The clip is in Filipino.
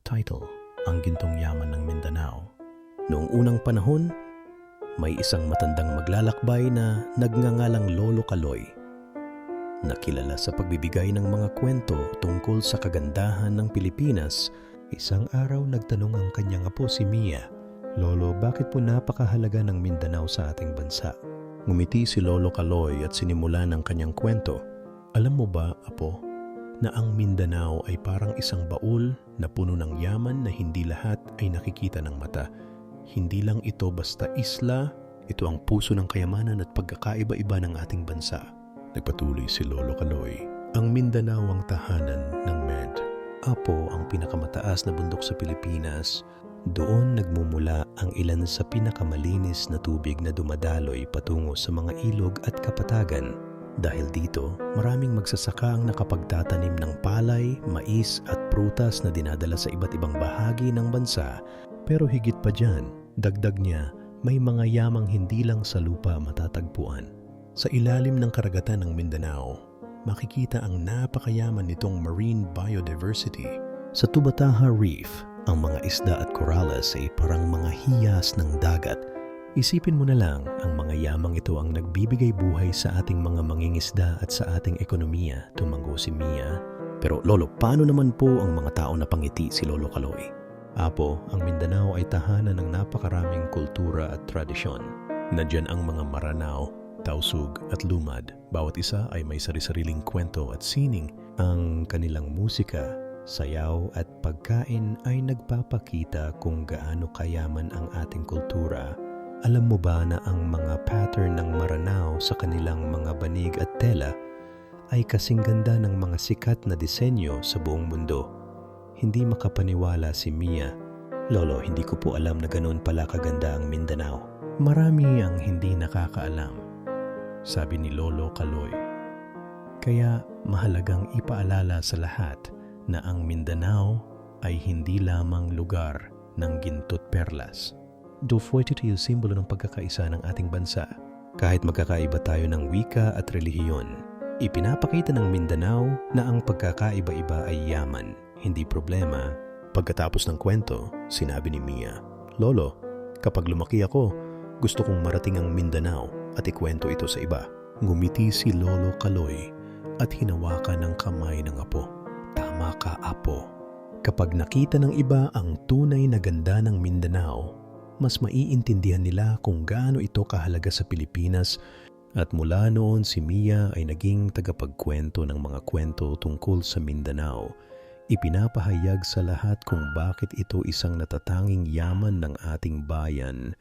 Title, Ang Gintong Yaman ng Mindanao. Noong unang panahon, may isang matandang maglalakbay na nagngangalang Lolo Kaloy, nakilala sa pagbibigay ng mga kwento tungkol sa kagandahan ng Pilipinas. Isang araw nagtanong ang kanyang apo si Mia, "Lolo, bakit po napakahalaga ng Mindanao sa ating bansa?" Ngumiti si Lolo Kaloy at sinimula ng kanyang kwento. "Alam mo ba, apo, na ang Mindanao ay parang isang baul na puno ng yaman na hindi lahat ay nakikita ng mata. Hindi lang ito basta isla, ito ang puso ng kayamanan at pagkakaiba-iba ng ating bansa." Nagpatuloy si Lolo Kaloy. "Ang Mindanao ang tahanan ng Med. Apo, ang pinakamataas na bundok sa Pilipinas. Doon nagmumula ang ilan sa pinakamalinis na tubig na dumadaloy patungo sa mga ilog at kapatagan. Dahil dito, maraming magsasaka ang nakapagtatanim ng palay, mais at prutas na dinadala sa iba't ibang bahagi ng bansa. Pero higit pa dyan, dagdag niya, may mga yamang hindi lang sa lupa matatagpuan. Sa ilalim ng karagatan ng Mindanao, makikita ang napakayaman nitong marine biodiversity. Sa Tubataha Reef, ang mga isda at korales ay parang mga hiyas ng dagat. Isipin mo na lang, ang mga yamang ito ang nagbibigay buhay sa ating mga mangingisda at sa ating ekonomiya," tumango si Mia. "Pero Lolo, paano naman po ang mga tao na pangiti?" si Lolo Kaloy. "Apo, ang Mindanao ay tahanan ng napakaraming kultura at tradisyon. Nandiyan ang mga Maranao, Tausug at Lumad. Bawat isa ay may sari-sariling kwento at sining. Ang kanilang musika, sayaw at pagkain ay nagpapakita kung gaano kayaman ang ating kultura. Alam mo ba na ang mga pattern ng Maranao sa kanilang mga banig at tela ay kasing ganda ng mga sikat na disenyo sa buong mundo?" Hindi makapaniwala si Mia. "Lolo, hindi ko po alam na ganoon pala kaganda ang Mindanao." "Marami ang hindi nakakaalam," sabi ni Lolo Kaloy. "Kaya mahalagang ipaalala sa lahat na ang Mindanao ay hindi lamang lugar ng ginto't perlas. Dufwet ito yung simbolo ng pagkakaisa ng ating bansa. Kahit magkakaiba tayo ng wika at relihiyon, ipinapakita ng Mindanao na ang pagkakaiba-iba ay yaman, hindi problema." Pagkatapos ng kwento, sinabi ni Mia, "Lolo, kapag lumaki ako, gusto kong marating ang Mindanao at ikwento ito sa iba." Ngumiti si Lolo Kaloy at hinawakan ng kamay ng apo. "Tama ka, apo. Kapag nakita ng iba ang tunay na ganda ng Mindanao, mas maiintindihan nila kung gaano ito kahalaga sa Pilipinas." At mula noon si Mia ay naging tagapagkwento ng mga kwento tungkol sa Mindanao. Ipinapahayag sa lahat kung bakit ito isang natatanging yaman ng ating bayan